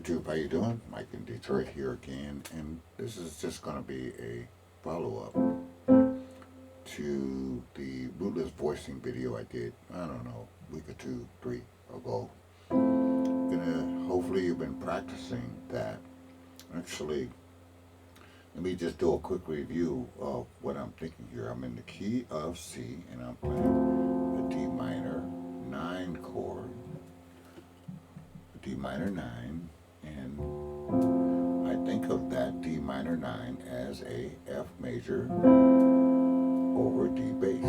YouTube, how you doing? Mike in Detroit here again, and this is just going to be a follow-up to the rootless voicing video I did, I don't know, a week or two, three ago. Hopefully you've been practicing that. Actually, let me just do a quick review of what I'm thinking here. I'm in the key of C, and I'm playing a D minor 9 chord, a D minor 9, and I think of that D minor 9 as a F major over D bass.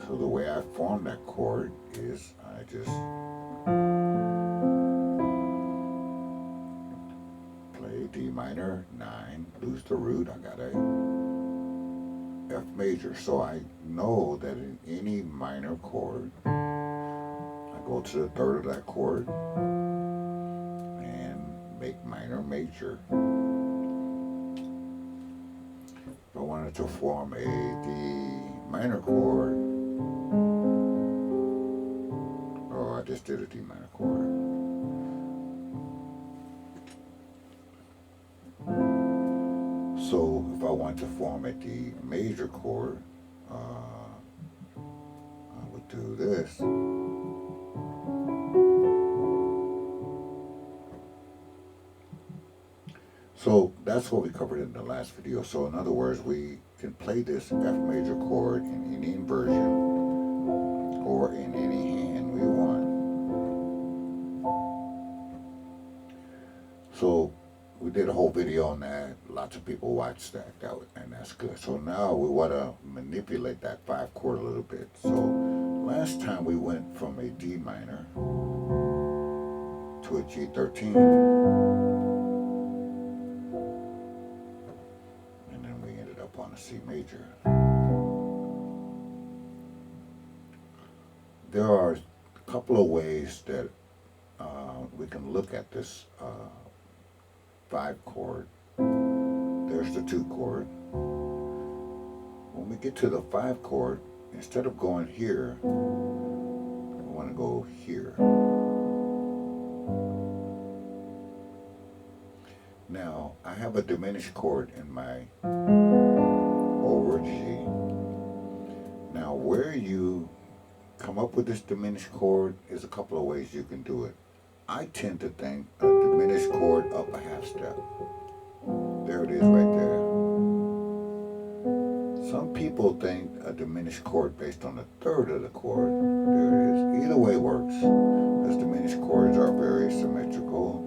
So the way I form that chord is I just play D minor 9, lose the root, I got a F major. So I know that in any minor chord, I go to the third of that chord and make minor major. If I wanted to form a D minor chord, oh, I just did a D minor chord. So if I want to form a D major chord, I would do this. So that's what we covered in the last video. So in other words, we can play this F major chord in any inversion or in any hand we want. So we did a whole video on that. Lots of people watched that, and that's good. So now we want to manipulate that 5 chord a little bit. So last time we went from a D minor to a G13, and then we ended up on a C major. There are a couple of ways that we can look at this 5 chord. There's the 2 chord. When we get to the 5 chord, instead of going here, we want to go here. Now, I have a diminished chord in my over G. Now, where you come up with this diminished chord is a couple of ways you can do it. I tend to think a diminished chord up a half step. There it is right there. Some people think a diminished chord based on the third of the chord. There it is. Either way works, as diminished chords are very symmetrical.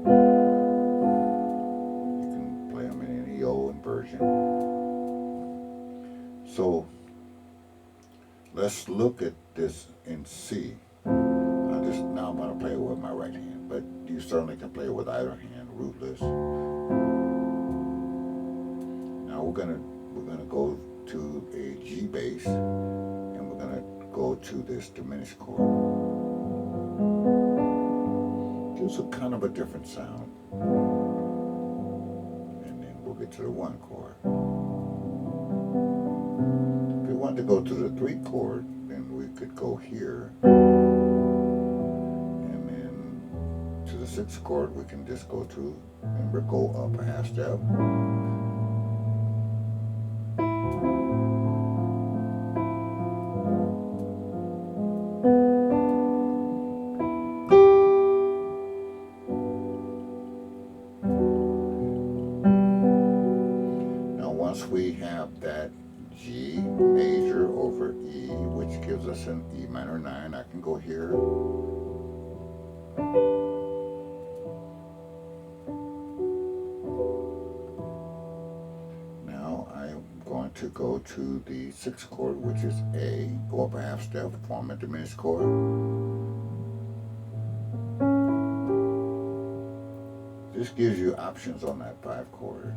You can play them in any old inversion. So let's look at this in C. Now I'm going to play it with my right hand, but you certainly can play it with either hand, rootless. Now we're gonna go to a G bass, and we're gonna go to this diminished chord. Gives a kind of a different sound, and then we'll get to the 1 chord. If we want to go to the 3 chord, then we could go here. To the 6th chord, we can just go to and we'll go up a half step. Now, once we have that G major over E, which gives us an E minor 9, I can go here. To go to the 6th chord, which is A, go up a half step, form a diminished chord. This gives you options on that 5 chord.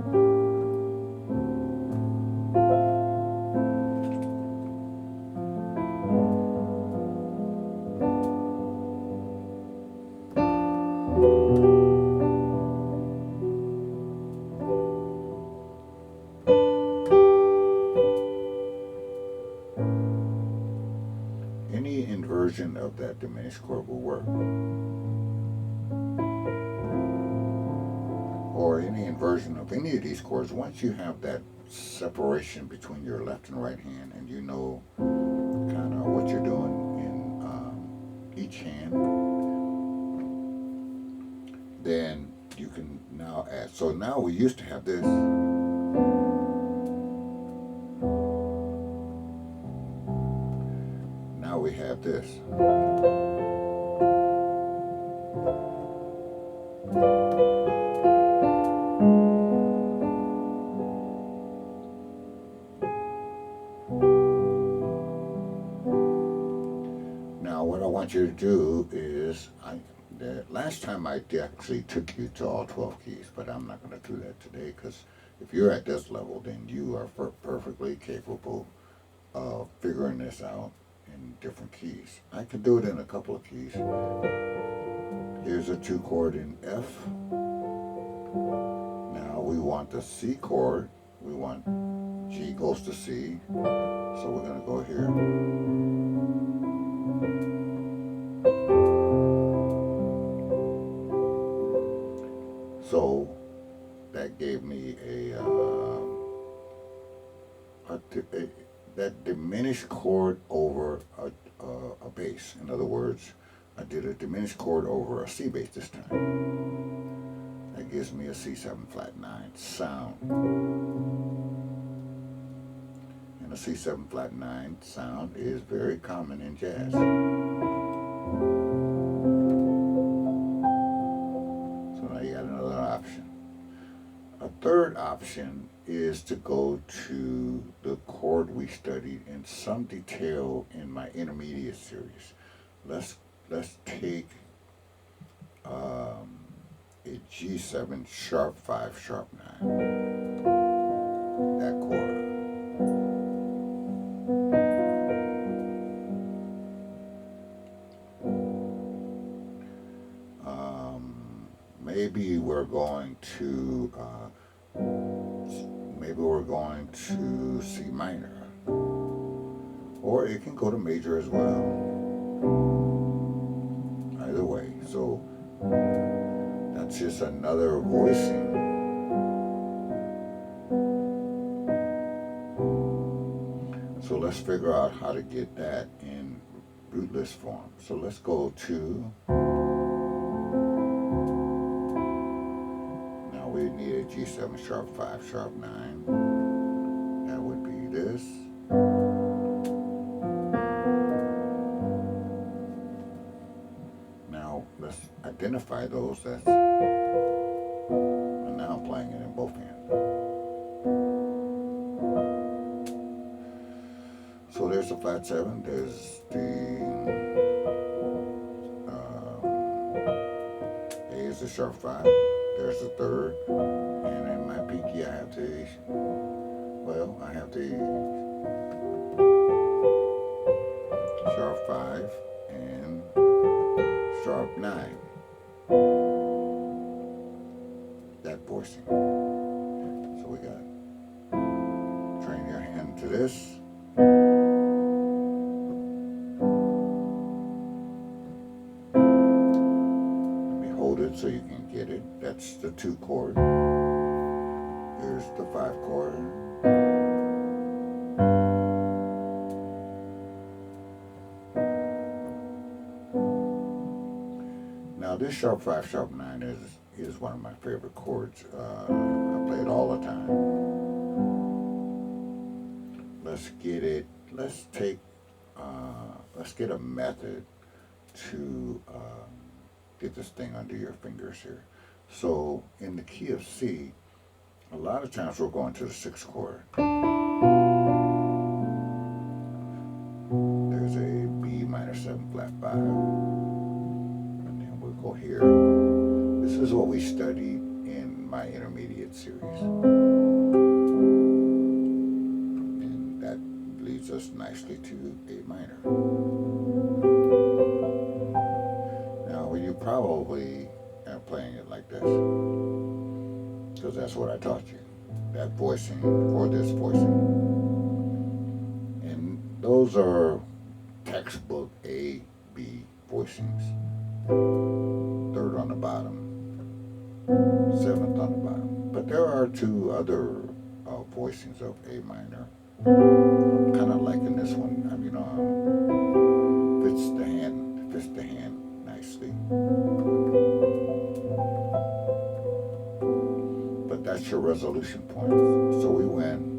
Any inversion of that diminished chord will work. or any inversion of any of these chords, once you have that separation between your left and right hand, and you know kind of what you're doing in each hand, then you can now add. So now we used to have this. Now we have this. Now what I want you to do is, the last time I actually took you to all 12 keys, but I'm not going to do that today, because if you're at this level, then you are perfectly capable of figuring this out in different keys. I can do it in a couple of keys. Here's a 2 chord in F. Now we want the C chord. We want G goes to C. So we're going to go here. So that gave me that diminished chord over a bass. In other words, I did a diminished chord over a C bass this time. That gives me a C7 flat 9 sound. And a C7 flat 9 sound is very common in jazz. So now you got another option. A third option is to go to the chord we studied in some detail in my intermediate series. Let's take a G7 sharp 5 sharp 9. That chord. Maybe we're going to C minor, or it can go to major as well. Either way, so that's just another voicing. So let's figure out how to get that in rootless form. So let's go to. We need a G7 sharp 5 sharp 9. That would be this. Now let's identify those. And now I'm playing it in both hands. So there's the flat 7. There's the A is the sharp 5. There's the 3rd, and in my pinky I have the sharp 5 and sharp 9. That voicing. So we got train your hand to this. Let me hold it so you can get it. That's the 2 chord. Here's the 5 chord. Now this sharp 5 sharp 9 is one of my favorite chords. I play it all the time. Let's get it. Let's get a method to get this thing under your fingers here. So in the key of C, a lot of times we're going to the 6th chord. There's a B minor 7 flat 5. And then we'll go here. This is what we studied in my intermediate series. And that leads us nicely to A minor. Now you probably are playing it like this, because that's what I taught you. That voicing, or this voicing. And those are textbook A, B voicings. 3rd on the bottom, seventh on the bottom. But there are two other voicings of A minor. I'm kind of liking this one. Fits the hand nicely. But that's your resolution point. So we win.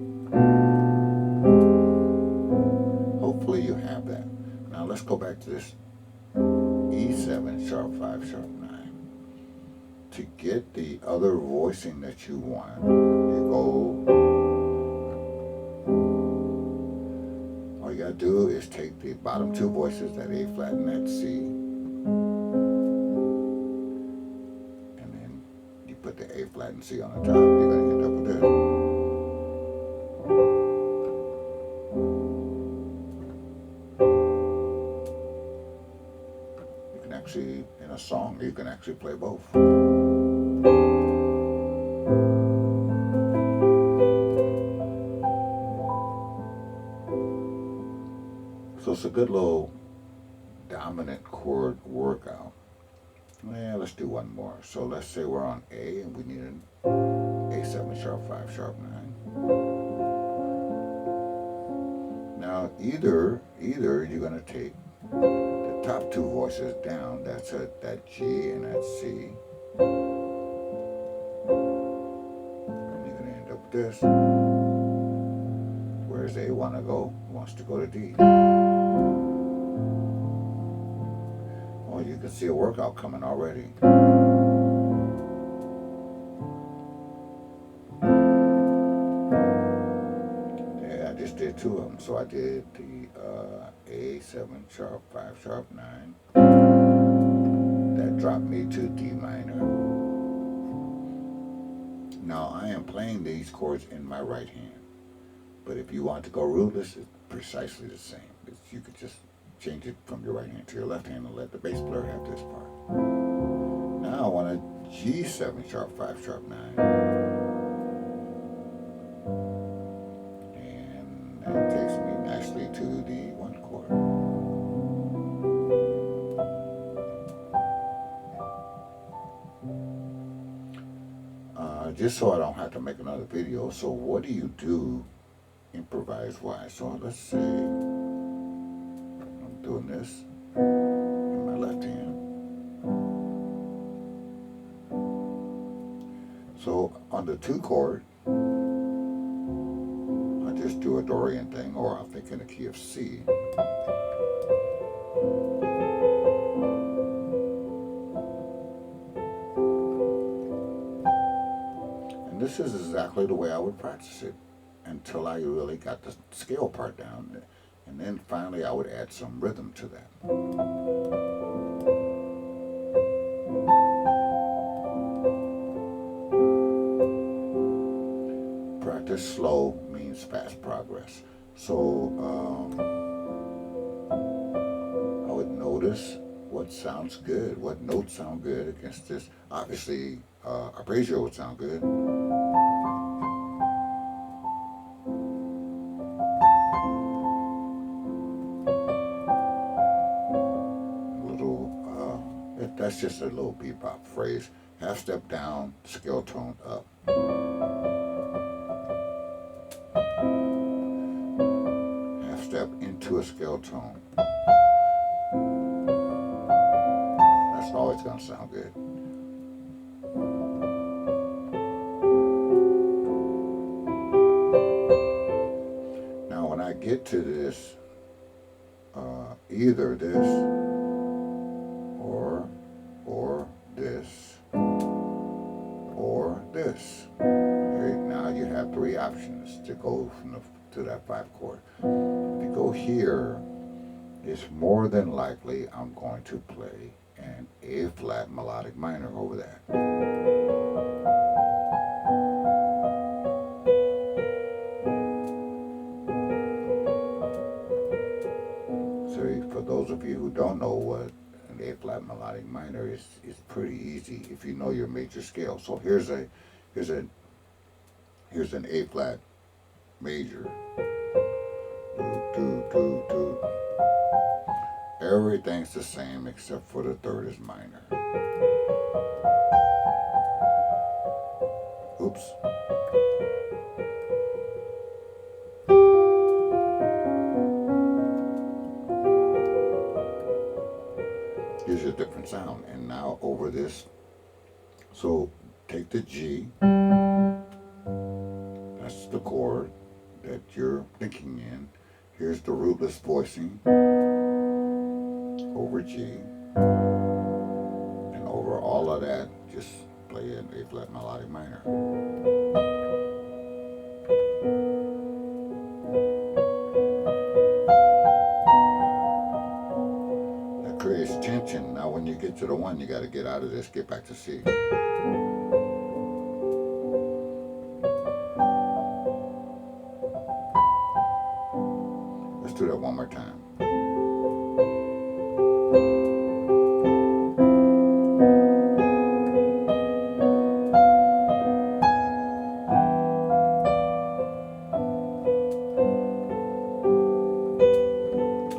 Hopefully you have that. Now let's go back to this E7 sharp 5 sharp 9. To get the other voicing that you want, you go. All you gotta do is take the bottom two voices, that A flat and that C, and then you put the A flat and C on the top. You're gonna end up with this. You can actually, in a song, you can actually play both. So it's a good little dominant chord workout. Yeah, let's do one more. So let's say we're on A and we need an A7 sharp 5 sharp 9. Now either you're gonna take the top two voices down, that's that G and that C. And you're gonna end up with this. Where's A wanna go? Wants to go to D. Well, you can see a workout coming already. Yeah, I just did two of them. So I did the A7 sharp 5 sharp 9. That dropped me to D minor. Now I am playing these chords in my right hand. But if you want to go rootless, it's precisely the same. You could just change it from your right hand to your left hand and let the bass player have this part. Now I want a G7 sharp 5 sharp 9. And that takes me nicely to the 1 chord. Just so I don't have to make another video, so what do you do improvise wise? So let's say I'm doing this in my left hand. So on the 2 chord, I just do a Dorian thing, or I'll think in the key of C. And this is exactly the way I would practice it until I really got the scale part down. And then finally I would add some rhythm to that. Practice slow means fast progress. So I would notice what sounds good, what notes sound good against this. Obviously, arpeggio would sound good. That's just a little bebop phrase. Half step down, scale tone up. Half step into a scale tone. That's always going to sound good. Now when I get to this, either this or this or this. Okay, now you have 3 options to go to that 5 chord. If you go here, it's more than likely I'm going to play an A flat melodic minor over that. So for those of you who don't know what an A flat melodic minor is pretty easy if you know your major scale. So here's an A flat major. Do, do, do. Everything's the same except for the 3rd is minor. Oops. Gives you a different sound. And now over this, so take the G, that's the chord that you're thinking in. Here's the rootless voicing over G, and over all of that, just play an A flat melodic minor. That creates tension. Now when you get to the one, you got to get out of this, get back to C. Let's do that one more time.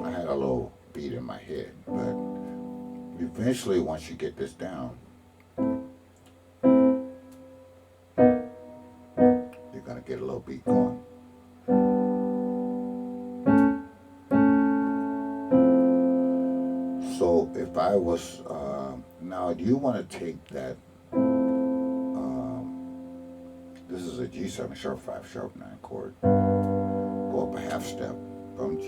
I had a little beat in my head, but eventually once you get this down, you're going to get a little beat going. So if I was, now you want to take that, this is a G7 sharp 5 sharp 9 chord, go up a half step from G,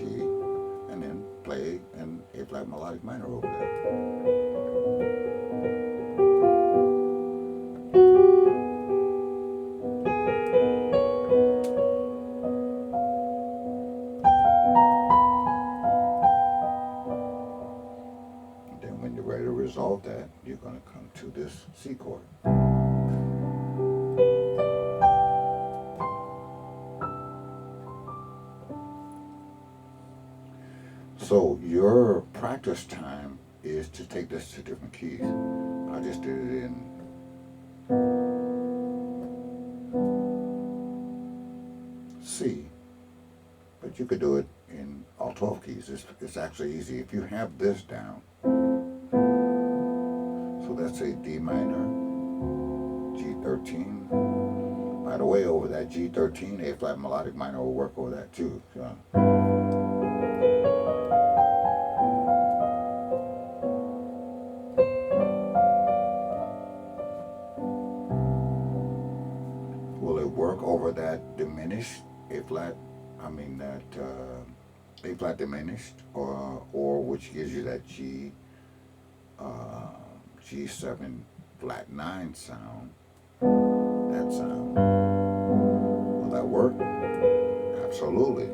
and then play an A flat melodic minor over that. And then when you're ready to resolve that, you're going to come to this C chord. So your practice time is to take this to different keys. I just did it in C, but you could do it in all 12 keys. It's actually easy. If you have this down, so that's a D minor, G13. By the way, over that G13, A flat melodic minor will work over that too. So. Will it work over that diminished A flat? I mean that A flat diminished, or which gives you that G7 flat 9 sound? That sound. Will that work? Absolutely.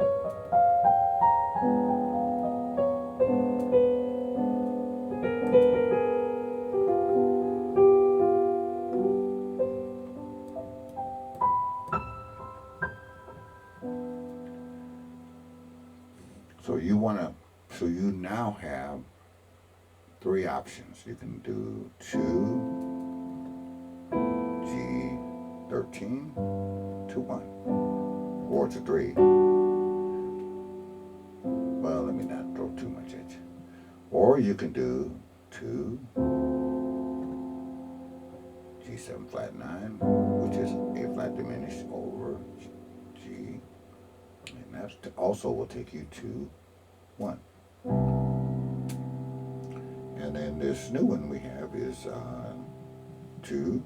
So you now have 3 options. You can do 2 G13 to 1, or to 3. Well, let me not throw too much at you. Or you can do 2 G7 flat 9, which is A flat diminished over G, and that also will take you to 1. And then this new one we have is 2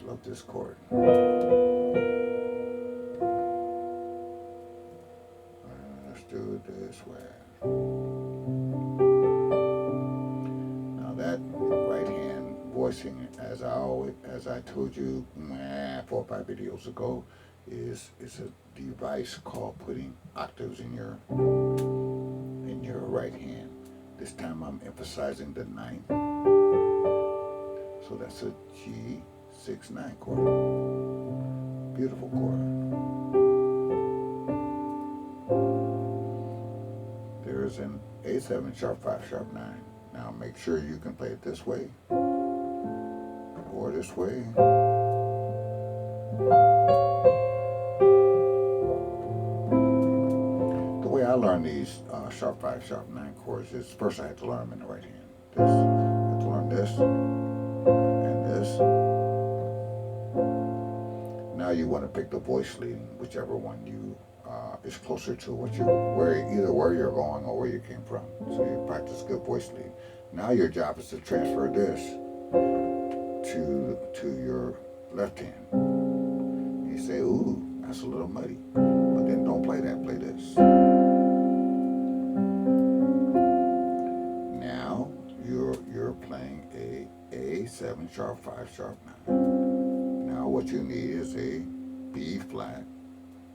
love this chord. Let's do it this way. Now that right hand voicing, as I told you 4 or 5 videos ago, is a device called putting octaves in your right hand. This time I'm emphasizing the 9th, so that's a G6-9 chord. Beautiful chord. There's an A7 sharp 5 sharp 9. Now make sure you can play it this way or this way. The way I I learned these sharp 5, sharp 9 chords is first I had to learn them in the right hand. This, I had to learn this and this. Now you want to pick the voice leading, whichever one you is closer to what you either where you're going or where you came from. So you practice good voice lead. Now your job is to transfer this to your left hand. You say, ooh, that's a little muddy, but then don't play that. Play this. Now you're playing a A7 sharp 5 sharp 9. Now what you need is a B flat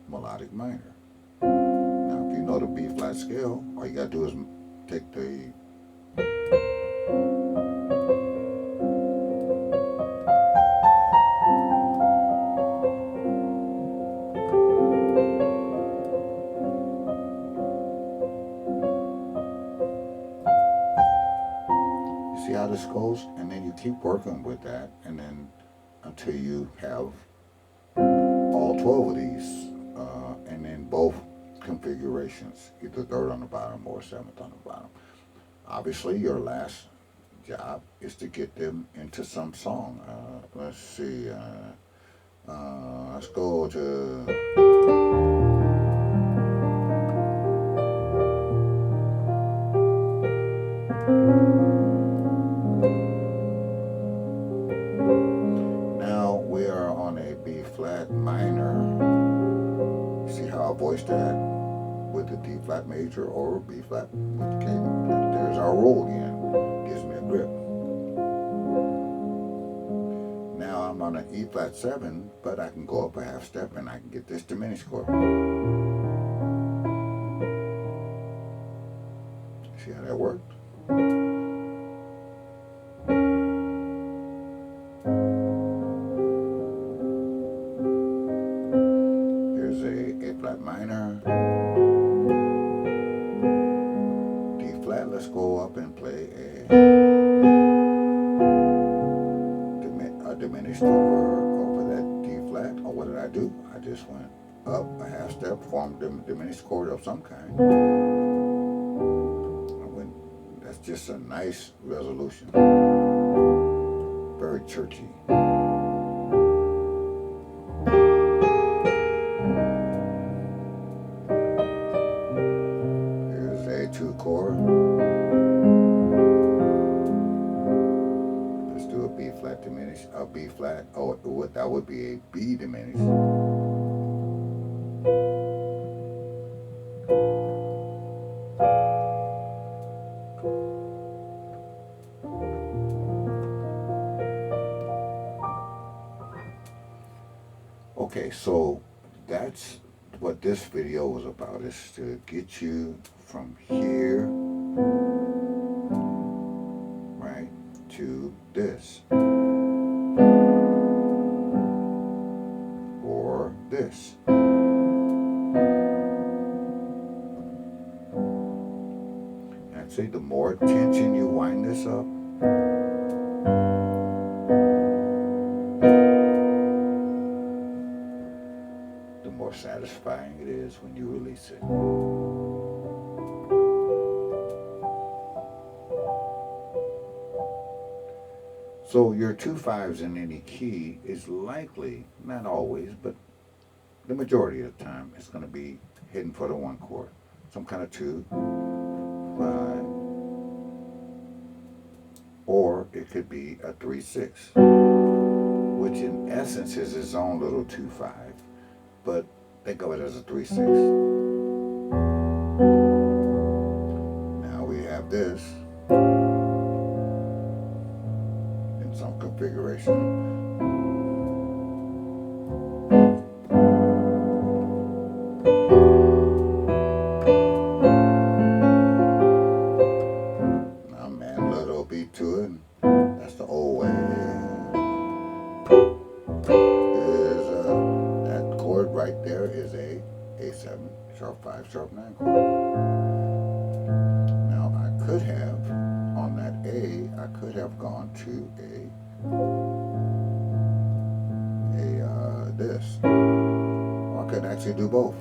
melodic minor. Now if you know the B flat scale, all you gotta do is take the see how this goes, and then you keep working with that, and then until you have all 12 of these, and then both configurations, either third on the bottom or seventh on the bottom. Obviously, your last job is to get them into some song. Let's see. Let's go to. Now we are on a B flat minor. See how I voiced that with the D flat major or B flat with K. There's our roll again. Gives me a grip. Now I'm on an E flat 7, but I can go up a half step and I can get this diminished chord. See how that worked? Here's a flat minor, D flat. Let's go up and play a diminished over that D flat. Or what did I do? I just went up a half step, formed a diminished chord of some kind. That's just a nice resolution. Very churchy. Here's A2 chord. Let's do a B flat diminished, a B flat. Oh, that would be a B diminished. Okay, so that's what this video was about, is to get you from here, right, to this, or this. I'd say the more tension you wind this up, the more satisfying it is when you release it. So your 2 5s in any key is likely, not always, but the majority of the time, it's going to be hidden for the 1 chord. Some kind of 2, 5, or it could be a 3 6, which in essence is its own little 2 5. But think of it as a 3 6. Now we have this in some configuration. Now man, a little beat to it. That's the old way. Right there is a A7 sharp 5 sharp 9 chord. Now I could have, on that A, I could have gone to this. Or I could actually do both.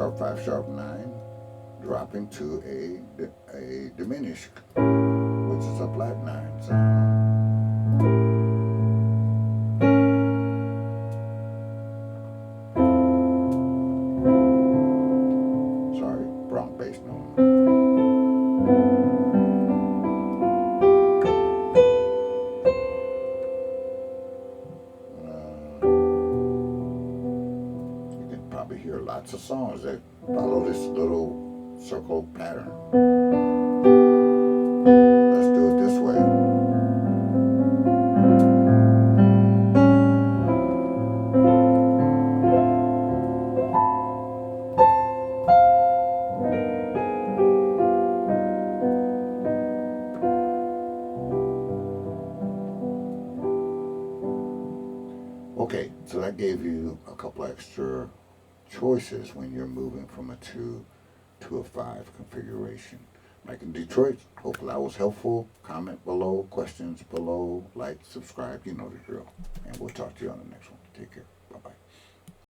sharp 5 sharp 9, dropping to a diminished, which is a flat 9 sound. Sorry, wrong bass note. You can probably hear lots of songs that follow this little circle pattern. Let's do it this way. Okay, so that gave you a couple extra choices when you're moving from a 2 to a 5 configuration. Like in Detroit, hopefully that was helpful. Comment below, questions below, like, subscribe, you know the drill. And we'll talk to you on the next one. Take care.